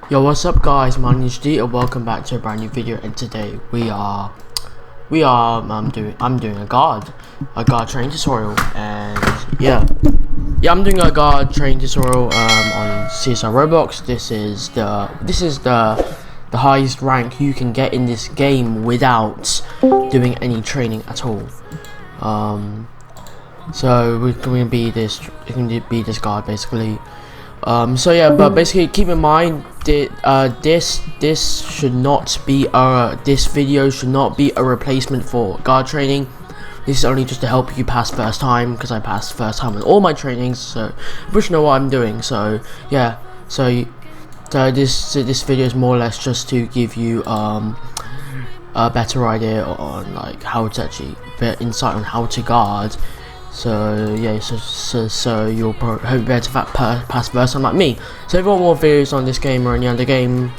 Yo, what's up guys, my name is D and welcome back to a brand new video. And today I'm doing a guard training tutorial. And I'm doing a guard training tutorial on CSR Roblox. This is the highest rank you can get in this game without doing any training at all. So we're going to be this guard basically. But basically keep in mind that this video should not be a replacement for guard training. This is only just to help you pass first time, because I passed first time with all my trainings, so I should know what I'm doing. So yeah, so this video is more or less just to give you a better idea on like how to actually better insight on how to guard. So yeah, so you'll probably be able to pass first time like me. So if you want more videos on this game or any other game,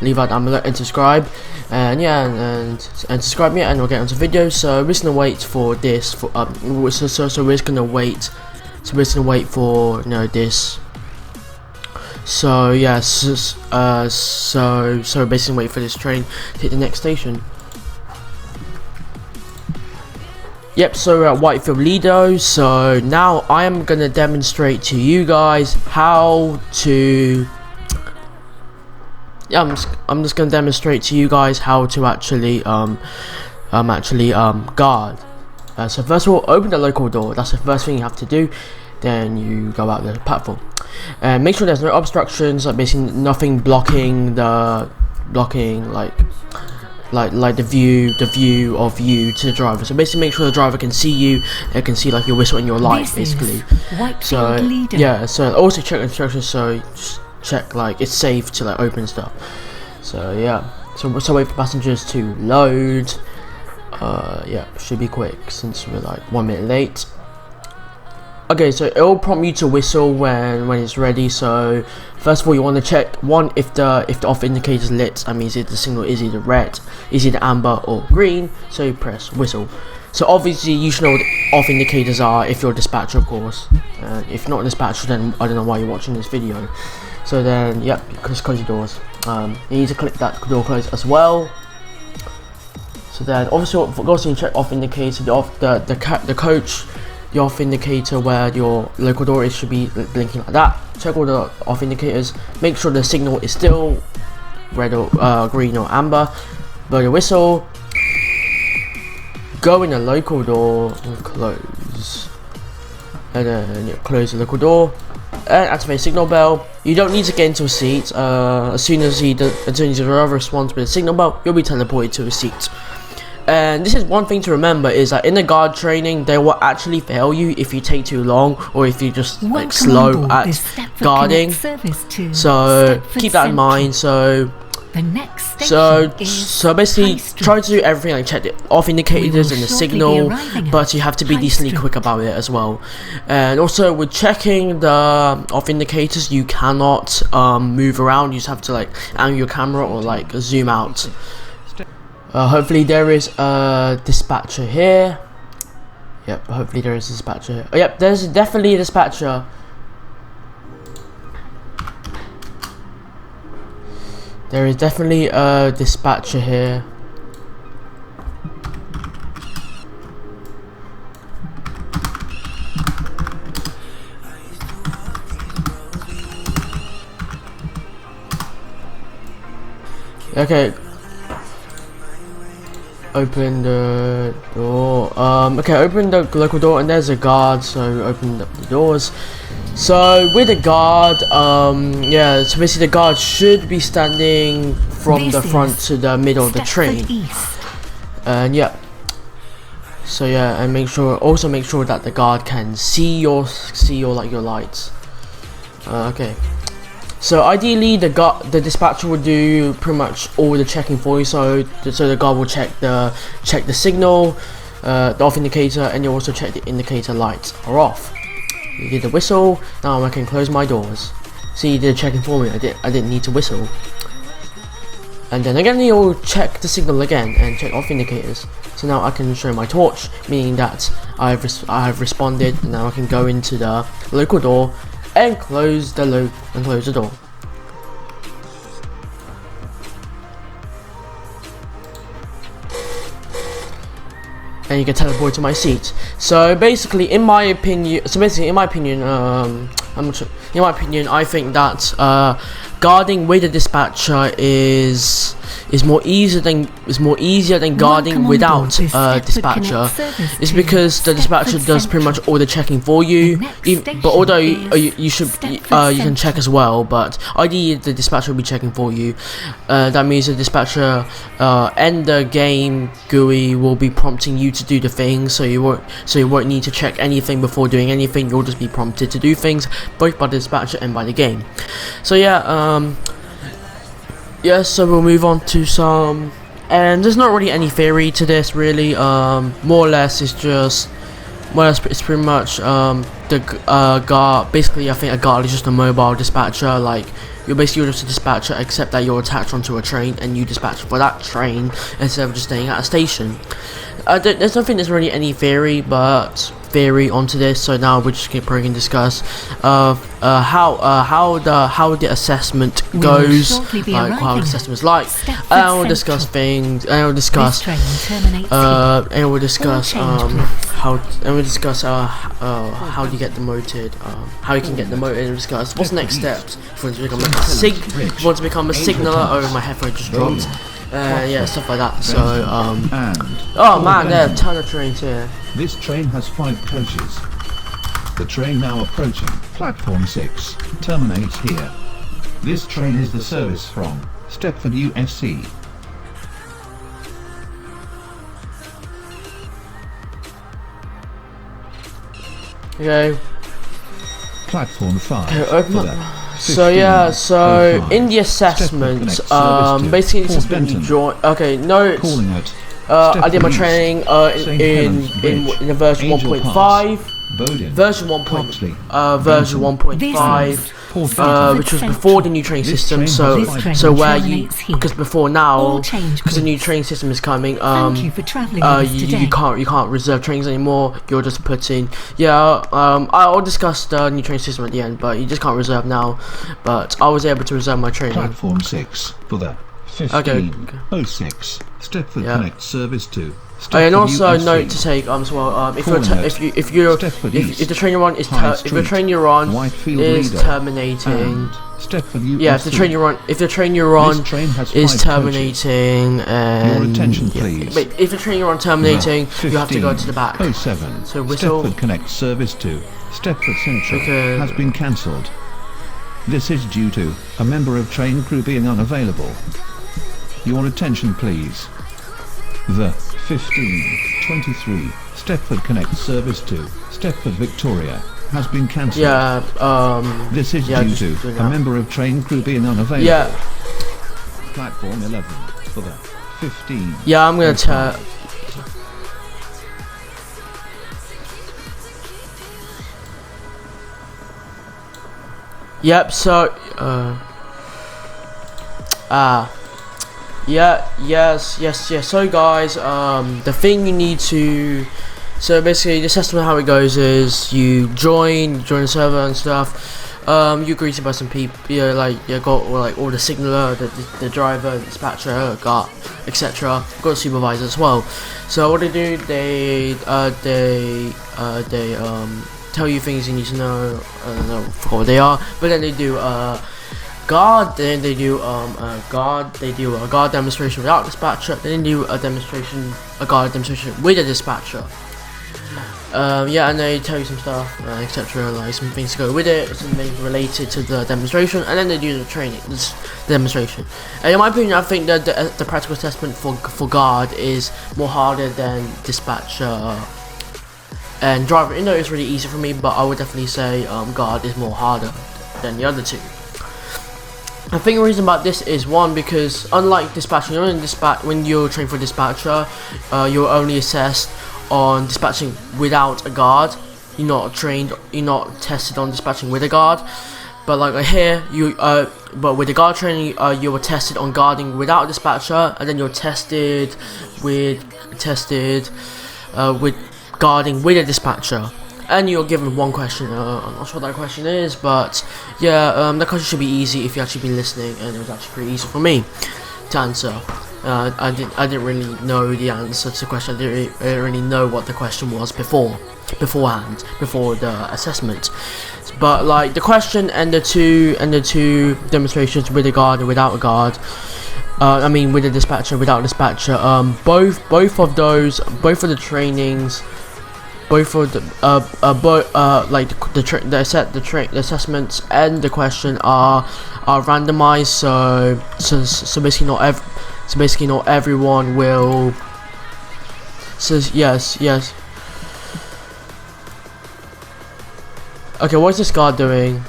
leave out down below and subscribe. And yeah, and subscribe me, and we'll get onto videos. So we're just gonna wait for this. We're just gonna wait. So we're just gonna wait for this. So yeah, so basically wait for this train to hit the next station. Yep, so we're at Whitefield Lido. So now I am gonna demonstrate to you guys how to. Yeah, I'm just gonna demonstrate to you guys how to actually guard. So first of all, open the local door. That's the first thing you have to do. Then you go out the platform, and make sure there's no obstructions. Like basically nothing blocking like the view of you to the driver. So basically make sure the driver can see you and can see like your whistle and your light basically. So yeah, so also check instructions, so just check like it's safe to like open stuff. So yeah, so wait for passengers to load. Yeah, should be quick since we're like 1 minute late. Okay, so it will prompt you to whistle when it's ready. So first of all, you want to check if the off indicator is lit. I mean, the signal is either red, is either amber or green. So you press whistle. So obviously you should know what the off indicators are if you're a dispatcher, of course. If not a dispatcher, then I don't know why you're watching this video. So then, yep, just close your doors. You need to click that door close as well. So then, obviously, also you check off indicator, the coach. The off indicator where your local door is should be blinking like that. Check all the off indicators. Make sure the signal is still red or green or amber. Blow your whistle. Go in the local door and close. And then close the local door and activate signal bell. You don't need to get into a seat. As soon as the driver responds with a signal bell, you'll be teleported to a seat. And this is one thing to remember, is that in the guard training they will actually fail you if you take too long or if you just like slow at guarding. So keep that in mind. So basically try to do everything, like check the off indicators and the signal, but you have to be decently quick about it as well. And also with checking the off indicators, you cannot move around. You just have to like angle your camera or like zoom out. Hopefully there is a dispatcher here. Yep, hopefully there is a dispatcher here. Oh, yep, there's definitely a dispatcher. There is definitely a dispatcher here. Okay. Open the door. Okay, open the local door, and there's a guard. So open up the doors. So with the guard, yeah. So basically, the guard should be standing from the front to the middle of the train. And yeah. So yeah, and make sure that the guard can see your like your lights. Okay. So ideally, the dispatcher will do pretty much all the checking for you. So the guard will check the signal, the off indicator, and you also check the indicator lights are off. You did the whistle. Now I can close my doors. See, you did the checking for me. I didn't need to whistle. And then again, you'll check the signal again and check off indicators. So now I can show my torch, meaning that I have responded. And now I can go into the local door and close the door. and you can teleport to my seat. So basically, in my opinion, I think that guarding with a dispatcher is more easier than guarding without a dispatcher. It's because the dispatcher does pretty much all the checking for you. But although you can check as well, but ideally the dispatcher will be checking for you. That means the dispatcher and the game GUI will be prompting you to do the things, so you won't need to check anything before doing anything. You'll just be prompted to do things both by the dispatcher and by the game. So so we'll move on to some, and there's not really any theory to this really. More or less it's pretty much the guard. Basically, I think a guard is just a mobile dispatcher. Like, you're just a dispatcher, except that you're attached onto a train and you dispatch for that train instead of just staying at a station. There's nothing, there's really any theory onto this. So now we're just probably gonna discuss how the assessment goes, like how the assessment is like, and we'll discuss things, and we'll discuss how do you get demoted, how you can get demoted, and discuss what's the next steps for to become a become a signaler. Oh, my headphone just dropped. Yeah, stuff like that. So, oh man, there are a ton of trains here. This train has 5 coaches. The train now approaching platform 6 terminates here. This train is the service from Stepford USC. Okay. Platform 5. Okay, open up. So yeah, so in the assessment, basically the assessment you join. Okay, notes. I did my training in the version 1.5, version 1.5, which was before the new train system. So where because before now, because the new train system is coming, you can't reserve trains anymore. You're just putting, I'll discuss the new train system at the end, but you just can't reserve now. But I was able to reserve my train. Platform 6 for the 1506 Stepford Connect Service 2. And also note to take as well, if the train you're on is terminating, if the train you're on is terminating, and your attention please. Wait, if the train you're on terminating, you have to go to the back. 07 So whistle. Stepford Connect Service 2 Stepford Central has been cancelled. This is due to a member of train crew being unavailable. Your attention please. The 1523 Stepford Connect Service 2 Stepford Victoria has been cancelled. This is due to a member of train crew being unavailable. Platform 11 for the 15. Yeah, I'm gonna tell. Yep. So yes. So guys, the thing you need to, so basically the assessment, how it goes is you join the server and stuff. You're greeted by some people, got all the signaler, the driver, the dispatcher, guard, etc. Got a supervisor as well. So what they do, they tell you things you need to know. I don't know, forgot what they are, but then they do guard, then they do a guard demonstration without dispatcher, then they do a guard demonstration with a dispatcher. And they tell you some stuff, etc., like some things to go with it, something related to the demonstration, and then they do the training, the demonstration. And in my opinion, I think that the practical assessment for guard is more harder than dispatcher and driver. Even though it's really easy for me, but I would definitely say guard is more harder than the other two. I think the reason about this is, one, because unlike dispatcher, when you're trained for dispatcher, you're only assessed on dispatching without a guard. You're not tested on dispatching with a guard. But like here, but with the guard training, you were tested on guarding without a dispatcher, and then you're tested with guarding with a dispatcher. And you're given one question. I'm not sure what that question is, but yeah, that question should be easy if you've actually been listening, and it was actually pretty easy for me to answer. I didn't really know the answer to the question. I didn't really know what the question was beforehand, before the assessment. But like the question and the two demonstrations with a guard and without a guard, I mean with a dispatcher, without a dispatcher, both of the trainings, both of the like the assessments and the question are randomized, so basically not everyone will. So yes. Okay, what's this guard doing?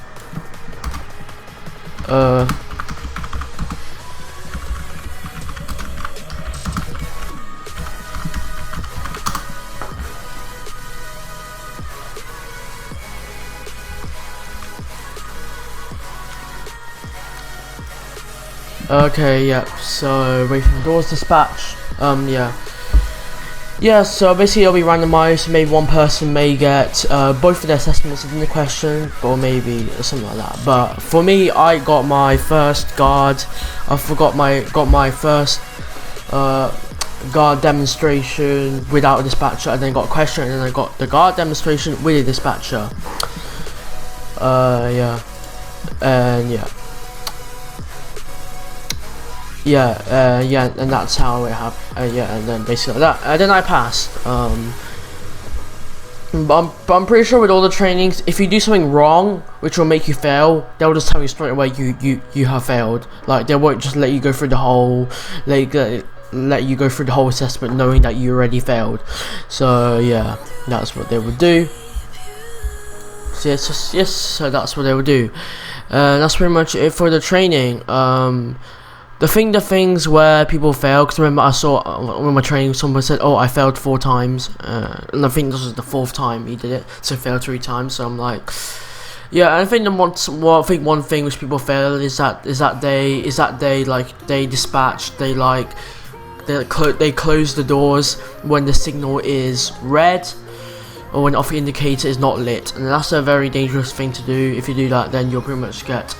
Okay, yeah, so wait for the doors dispatch. Yeah, so basically it'll be randomized. Maybe one person may get both of the assessments in the question, or maybe something like that. But for me, I got my first guard. I got my first guard demonstration without a dispatcher, and then got a question, and then I got the guard demonstration with a dispatcher. Yeah, and yeah, and that's how it happened. Yeah, and then basically that, and then I passed. But I'm pretty sure with all the trainings, if you do something wrong, which will make you fail, they'll just tell you straight away you have failed. Like they won't just let you go through the whole, let you go through the whole assessment knowing that you already failed. So yeah, that's what they would do. So yes, so that's what they would do. That's pretty much it for the training. The things where people fail, because remember I saw when my training, someone said, "Oh, I failed 4 times," and I think this was the 4th time he did it, so failed 3 times. So I'm like, yeah, I think one thing which people fail is that they dispatch, they close the doors when the signal is red, or when the off indicator is not lit, and that's a very dangerous thing to do. If you do that, then you'll pretty much get,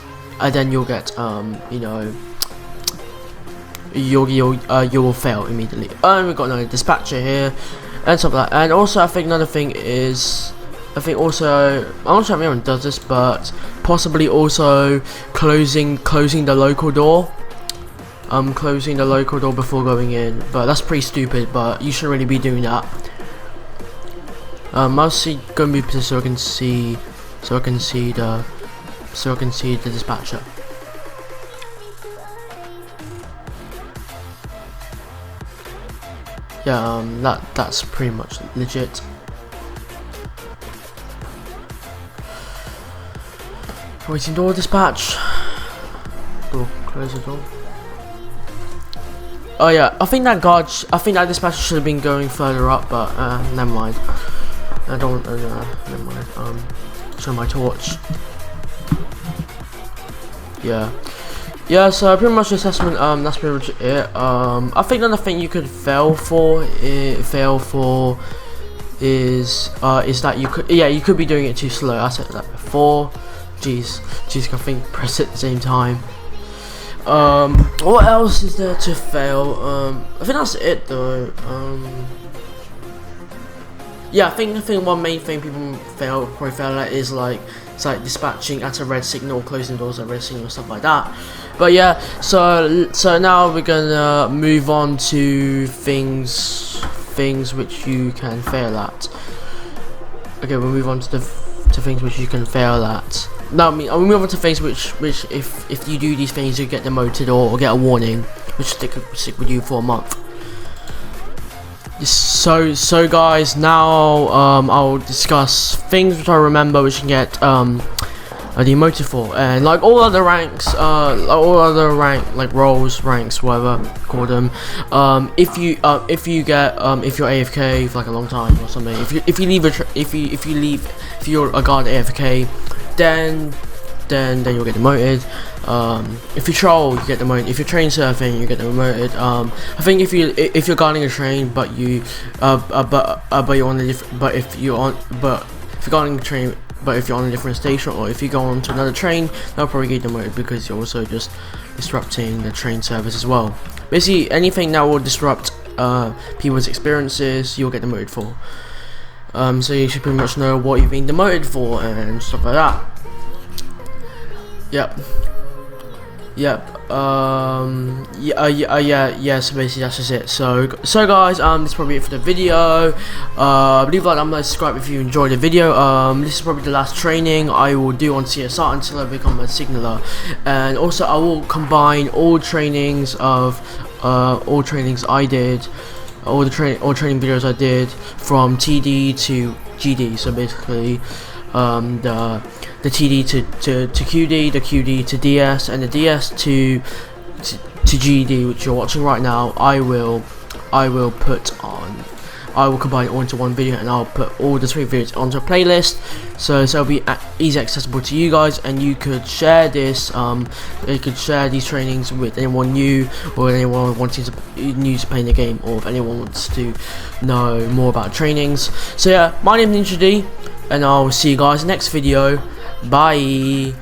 you will fail immediately. And we've got another dispatcher here and stuff like that. And also I think another thing is, I'm not sure if anyone does this, but possibly also closing the local door. Closing the local door before going in, but that's pretty stupid, but you shouldn't really be doing that. I'll see, go and move so I can see the dispatcher. Yeah, that's pretty much legit. Waiting door dispatch. Door, close the door. Oh yeah, I think that dispatcher should have been going further up, but never mind. Never mind. Show my torch. Yeah, so pretty much the assessment, that's pretty much it. I think another thing you could fail for is that you could be doing it too slow. I said that before. Jeez, I think press it at the same time. What else is there to fail? I think that's it though. Yeah, I think one main thing people probably fail at is like dispatching at a red signal, closing doors at a red signal, stuff like that. But yeah, so now we're gonna move on to things which you can fail at. Okay, we'll move on to things which you can fail at. No, I'll move on to things which if you do these things, you get demoted or get a warning, which stick with you for a month. So guys, now I'll discuss things which I remember which you can get demoted for, and like all other ranks, like roles, ranks, whatever call them. If you're AFK for like a long time or something, if you're a guard AFK, then you'll get demoted. If you troll, you get demoted. If you're train surfing, you get demoted. I think if you're guarding a train, but you're on a different, if you're guarding a train, but if you're on a different station, or if you go on to another train, they'll probably get demoted because you're also just disrupting the train service as well. basically anything that will disrupt people's experiences, you'll get demoted for. So you should pretty much know what you're being demoted for and stuff like that. Yep. Yeah, so basically that's just it. So guys, this is probably it for the video. Leave a like and subscribe if you enjoyed the video. This is probably the last training I will do on CSR until I become a signaler, and also I will combine all trainings I did, all training videos I did from TD to GD. So basically the TD to QD, the QD to DS, and the DS to GD, which you're watching right now. I will combine it all into one video, and I'll put all the 3 videos onto a playlist, so it'll be easy accessible to you guys, and you could share this. You could share these trainings with anyone new, or anyone wanting new to playing the game, or if anyone wants to know more about trainings. So yeah, my name is Ninja D, and I'll see you guys next video. Bye.